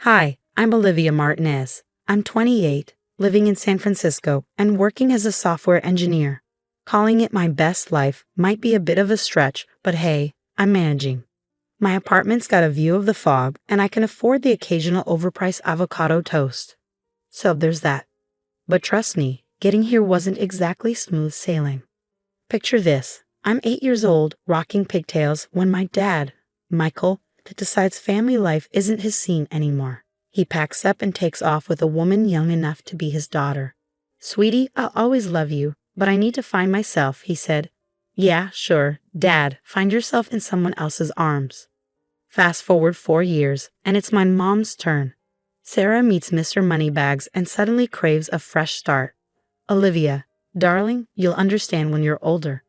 Hi, I'm Olivia Martinez. I'm 28, living in San Francisco, and working as a software engineer. Calling it my best life might be a bit of a stretch, but hey, I'm managing. My apartment's got a view of the fog, and I can afford the occasional overpriced avocado toast. So there's that. But trust me, getting here wasn't exactly smooth sailing. Picture this. I'm 8 years old, rocking pigtails, when my dad, Michael, decides family life isn't his scene anymore. He packs up and takes off with a woman young enough to be his daughter. "Sweetie, I'll always love you, but I need to find myself," he said. "Yeah, sure, Dad, find yourself in someone else's arms." Fast forward 4 years, and it's my mom's turn. Sarah meets Mr. Moneybags and suddenly craves a fresh start. "Olivia, darling, you'll understand when you're older.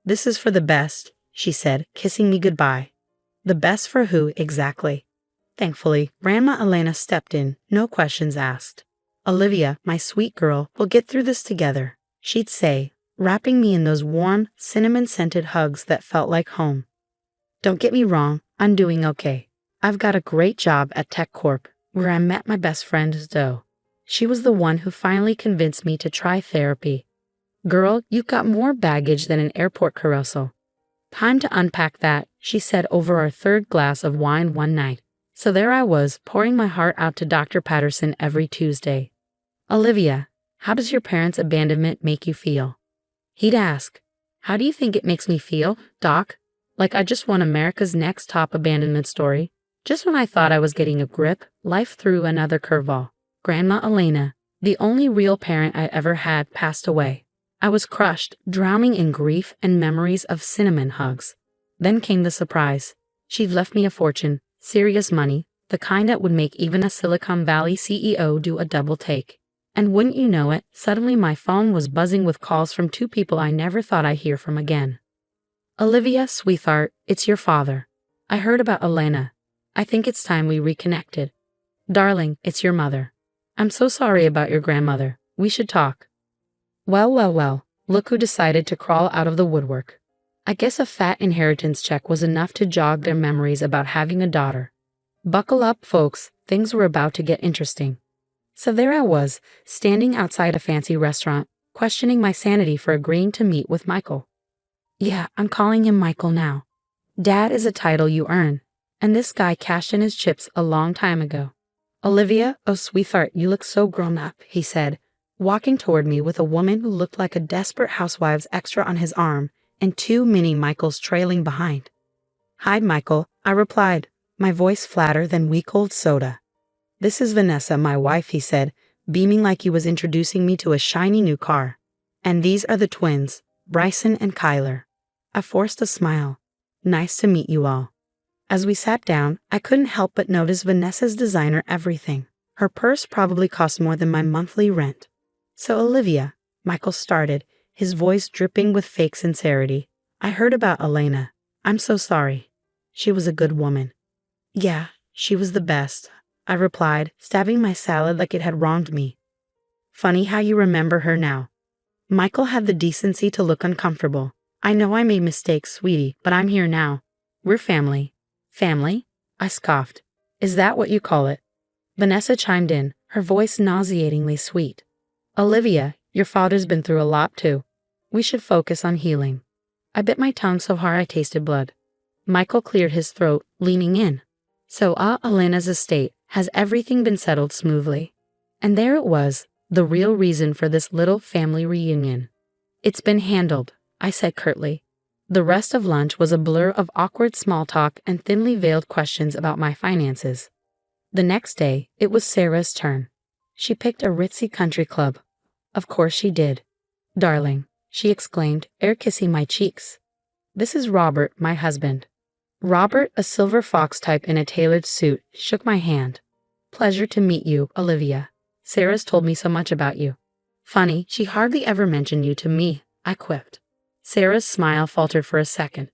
This is for the best," she said, kissing me goodbye. The best for who, exactly? Thankfully, Grandma Elena stepped in, no questions asked. "Olivia, my sweet girl, we'll get through this together," she'd say, wrapping me in those warm, cinnamon-scented hugs that felt like home. Don't get me wrong, I'm doing okay. I've got a great job at TechCorp, where I met my best friend Zoe. She was the one who finally convinced me to try therapy. "Girl, you've got more baggage than an airport carousel." "Time to unpack that," she said over our third glass of wine one night. So there I was, pouring my heart out to Dr. Patterson every Tuesday. "Olivia, how does your parents' abandonment make you feel?" He'd ask. "How do you think it makes me feel, Doc?" Like I just won America's Next Top Abandonment Story. Just when I thought I was getting a grip, life threw another curveball. Grandma Elena, the only real parent I ever had, passed away. I was crushed, drowning in grief and memories of cinnamon hugs. Then came the surprise. She'd left me a fortune, serious money, the kind that would make even a Silicon Valley CEO do a double take. And wouldn't you know it, suddenly my phone was buzzing with calls from two people I never thought I'd hear from again. "Olivia, sweetheart, it's your father. I heard about Elena. I think it's time we reconnected." "Darling, it's your mother. I'm so sorry about your grandmother. We should talk." Well, look who decided to crawl out of the woodwork. I guess a fat inheritance check was enough to jog their memories about having a daughter. Buckle up, folks, things were about to get interesting. So there I was, standing outside a fancy restaurant, questioning my sanity for agreeing to meet with Michael. Yeah, I'm calling him Michael now. Dad is a title you earn, and this guy cashed in his chips a long time ago. "Olivia, oh sweetheart, you look so grown up," he said, walking toward me with a woman who looked like a desperate housewives extra on his arm and two mini Michaels trailing behind. "Hi, Michael," I replied, my voice flatter than week-old soda. "This is Vanessa, my wife," he said, beaming like he was introducing me to a shiny new car. "And these are the twins, Bryson and Kyler." I forced a smile. "Nice to meet you all." As we sat down, I couldn't help but notice Vanessa's designer everything. Her purse probably cost more than my monthly rent. "So Olivia," Michael started, his voice dripping with fake sincerity, "I heard about Elena. I'm so sorry." "She was a good woman." "Yeah, she was the best," I replied, stabbing my salad like it had wronged me. "Funny how you remember her now." Michael had the decency to look uncomfortable. "I know I made mistakes, sweetie, but I'm here now. We're family." "Family?" I scoffed. "Is that what you call it?" Vanessa chimed in, her voice nauseatingly sweet. "Olivia, your father's been through a lot too. We should focus on healing." I bit my tongue so hard I tasted blood. Michael cleared his throat, leaning in. "So Elena's estate, has everything been settled smoothly?" And there it was, the real reason for this little family reunion. "It's been handled," I said curtly. The rest of lunch was a blur of awkward small talk and thinly veiled questions about my finances. The next day, it was Sarah's turn. She picked a ritzy country club. Of course she did. "Darling," she exclaimed, air kissing my cheeks. "This is Robert, my husband." Robert, a silver fox type in a tailored suit, shook my hand. "Pleasure to meet you, Olivia. Sarah's told me so much about you." "Funny, she hardly ever mentioned you to me," I quipped. Sarah's smile faltered for a second.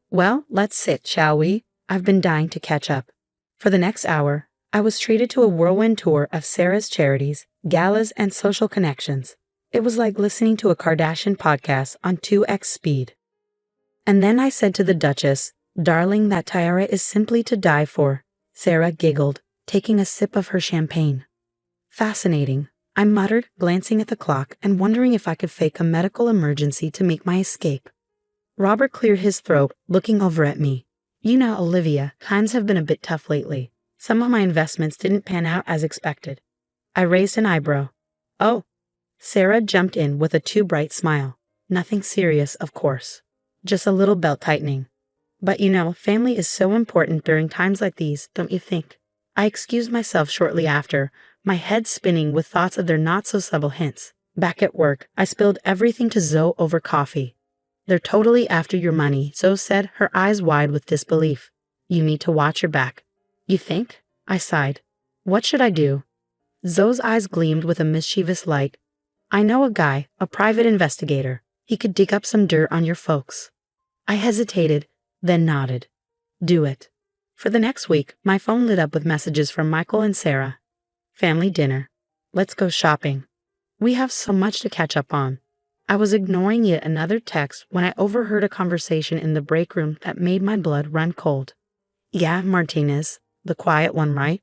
"Well, let's sit, shall we? I've been dying to catch up." For the next hour, I was treated to a whirlwind tour of Sarah's charities, galas, and social connections. It was like listening to a Kardashian podcast on 2x speed. And then I said to the Duchess, "Darling, that tiara is simply to die for." Sarah giggled. taking a sip of her champagne. Fascinating, I muttered, glancing at the clock and wondering if I could fake a medical emergency to make my escape. Robert cleared his throat, looking over at me. You know, Olivia, times have been a bit tough lately. Some of my investments didn't pan out as expected. I raised an eyebrow. Oh. Sarah jumped in with a too bright smile. Nothing serious, of course. Just a little belt tightening. But you know, family is so important during times like these, don't you think? I excused myself shortly after, my head spinning with thoughts of their not-so-subtle hints. Back at work, I spilled everything to Zoe over coffee. They're totally after your money, Zoe said, her eyes wide with disbelief. You need to watch your back. You think? I sighed. What should I do? Zoe's eyes gleamed with a mischievous light. I know a guy, a private investigator. He could dig up some dirt on your folks. I hesitated, then nodded. Do it. For the next week, my phone lit up with messages from Michael and Sarah. Family dinner. Let's go shopping. We have so much to catch up on. I was ignoring yet another text when I overheard a conversation in the break room that made my blood run cold. Yeah, Martinez, the quiet one, right?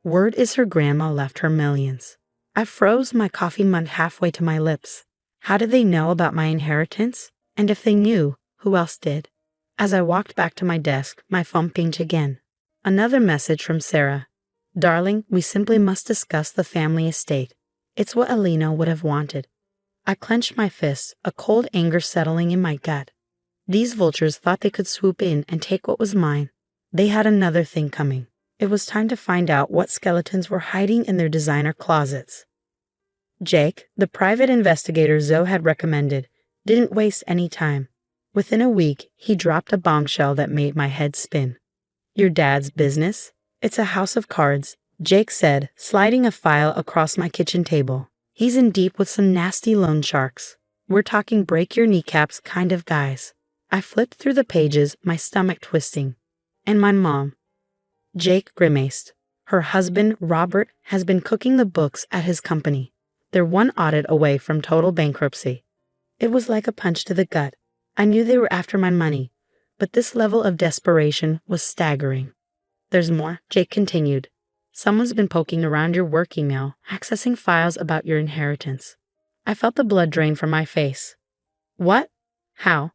Word is her grandma left her millions. I froze, my coffee mug halfway to my lips. How did they know about my inheritance? And if they knew, who else did? As I walked back to my desk, my phone pinged again. Another message from Sarah. Darling, we simply must discuss the family estate. It's what Alina would have wanted. I clenched my fists, a cold anger settling in my gut. These vultures thought they could swoop in and take what was mine. They had another thing coming. It was time to find out what skeletons were hiding in their designer closets. Jake, the private investigator Zoe had recommended, didn't waste any time. Within a week, he dropped a bombshell that made my head spin. Your dad's business? It's a house of cards, Jake said, sliding a file across my kitchen table. He's in deep with some nasty loan sharks. We're talking break your kneecaps kind of guys. I flipped through the pages, my stomach twisting. And my mom. Jake grimaced. Her husband, Robert, has been cooking the books at his company. They're one audit away from total bankruptcy. It was like a punch to the gut. I knew they were after my money, but this level of desperation was staggering. There's more, Jake continued. Someone's been poking around your work email, accessing files about your inheritance. I felt the blood drain from my face. What? How?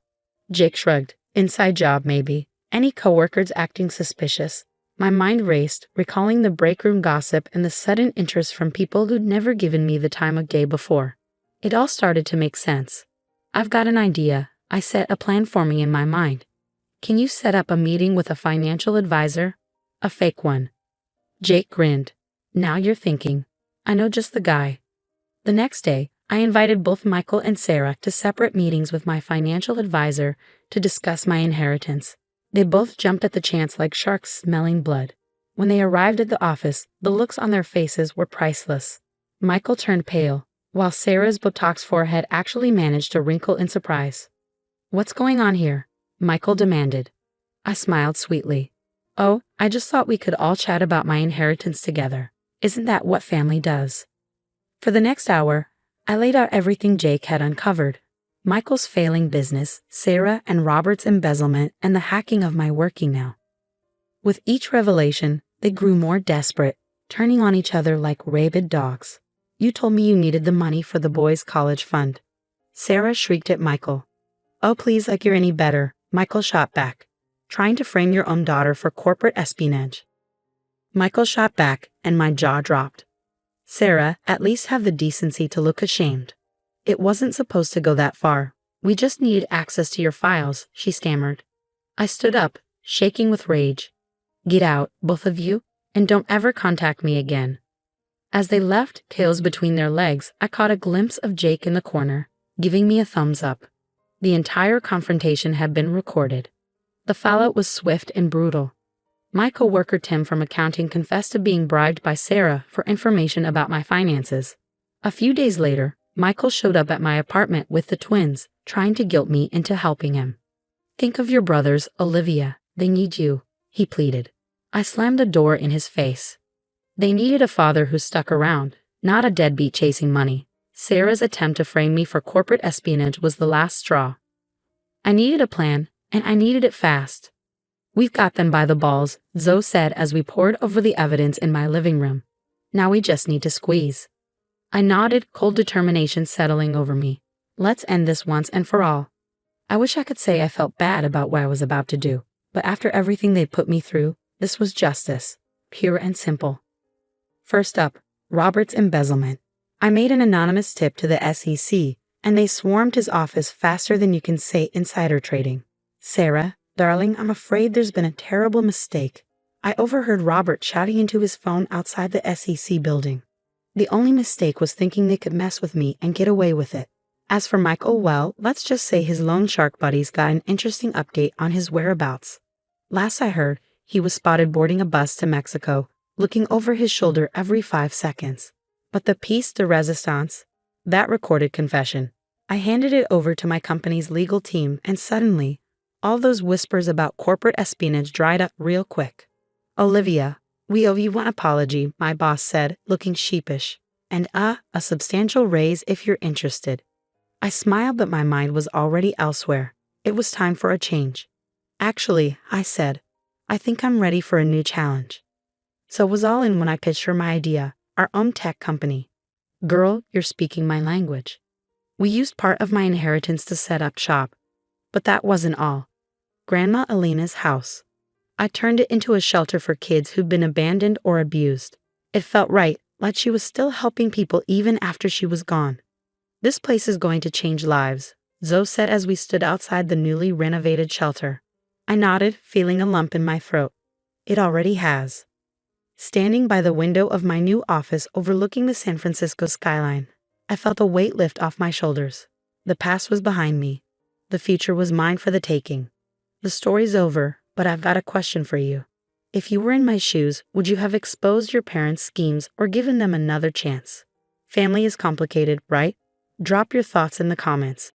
Jake shrugged. Inside job, maybe. Any coworkers acting suspicious. My mind raced, recalling the break room gossip and the sudden interest from people who'd never given me the time of day before. It all started to make sense. I've got an idea. I set a plan forming in my mind. Can you set up a meeting with a financial advisor? A fake one. Jake grinned. Now you're thinking. I know just the guy. The next day, I invited both Michael and Sarah to separate meetings with my financial advisor to discuss my inheritance. They both jumped at the chance like sharks smelling blood. When they arrived at the office, the looks on their faces were priceless. Michael turned pale, while Sarah's Botox forehead actually managed to wrinkle in surprise. What's going on here? Michael demanded. I smiled sweetly. Oh, I just thought we could all chat about my inheritance together. Isn't that what family does? For the next hour, I laid out everything Jake had uncovered. Michael's failing business, Sarah and Robert's embezzlement, and the hacking of my work email. With each revelation, they grew more desperate, turning on each other like rabid dogs. You told me you needed the money for the boys' college fund. Sarah shrieked at Michael. Oh, please, like you're any better, Michael shot back. Trying to frame your own daughter for corporate espionage. Michael shot back, and my jaw dropped. Sarah, at least have the decency to look ashamed. It wasn't supposed to go that far. We just needed access to your files, she stammered. I stood up, shaking with rage. Get out, both of you, and don't ever contact me again. As they left, tails between their legs, I caught a glimpse of Jake in the corner, giving me a thumbs up. The entire confrontation had been recorded. The fallout was swift and brutal. My coworker Tim from accounting confessed to being bribed by Sarah for information about my finances. A few days later, Michael showed up at my apartment with the twins, trying to guilt me into helping him. Think of your brothers, Olivia. They need you, he pleaded. I slammed the door in his face. They needed a father who stuck around, not a deadbeat chasing money. Sarah's attempt to frame me for corporate espionage was the last straw. I needed a plan, and I needed it fast. We've got them by the balls, Zoe said as we pored over the evidence in my living room. Now we just need to squeeze. I nodded, cold determination settling over me. Let's end this once and for all. I wish I could say I felt bad about what I was about to do, but after everything they'd put me through, this was justice, pure and simple. First up, Robert's embezzlement. I made an anonymous tip to the SEC, and they swarmed his office faster than you can say insider trading. Sarah, darling, I'm afraid there's been a terrible mistake. I overheard Robert shouting into his phone outside the SEC building. The only mistake was thinking they could mess with me and get away with it. As for Michael, well, let's just say his loan shark buddies got an interesting update on his whereabouts. Last I heard, he was spotted boarding a bus to Mexico, looking over his shoulder every 5 seconds. But the piece de resistance, that recorded confession, I handed it over to my company's legal team, and suddenly, all those whispers about corporate espionage dried up real quick. Olivia, we owe you one apology, my boss said, looking sheepish. And a substantial raise if you're interested. I smiled, but my mind was already elsewhere. It was time for a change. Actually, I said, I think I'm ready for a new challenge. So it was all in when I pitched her my idea, our own tech company. Girl, you're speaking my language. We used part of my inheritance to set up shop. But that wasn't all. Grandma Alina's house. I turned it into a shelter for kids who'd been abandoned or abused. It felt right, like she was still helping people even after she was gone. This place is going to change lives, Zoe said as we stood outside the newly renovated shelter. I nodded, feeling a lump in my throat. It already has. Standing by the window of my new office overlooking the San Francisco skyline, I felt a weight lift off my shoulders. The past was behind me. The future was mine for the taking. The story's over, but I've got a question for you. If you were in my shoes, would you have exposed your parents' schemes or given them another chance? Family is complicated, right? Drop your thoughts in the comments.